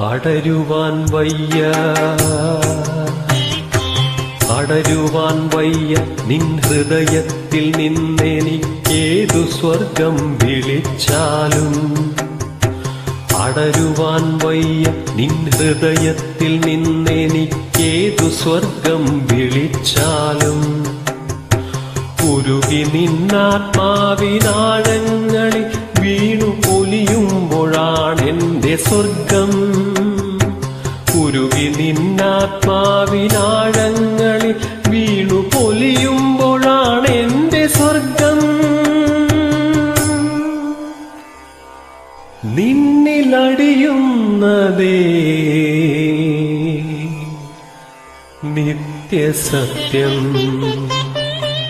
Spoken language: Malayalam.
അടരുവാൻ വയ്യ അടരുവാൻ വയ്യ നിൻ ഹൃദയത്തിൽ നിന്നെനിക്കേതു സ്വർഗം വിളിച്ചാലും അടരുവാൻ വയ്യ നിൻ ഹൃദയത്തിൽ നിന്നെനിക്കേതു സ്വർഗം വിളിച്ചാലും ഉരുകി നിന്നാത്മാവിനാഴങ്ങളിൽ വീണു പൊലിയുമ്പോഴാണെന്റെ സ്വർഗം ഉരുകി നിന്നാത്മാവിനാഴങ്ങളിൽ വീണു പൊലിയുമ്പോഴാണെന്റെ സ്വർഗം നിന്നിലടിയുന്നതേ നിത്യസത്യം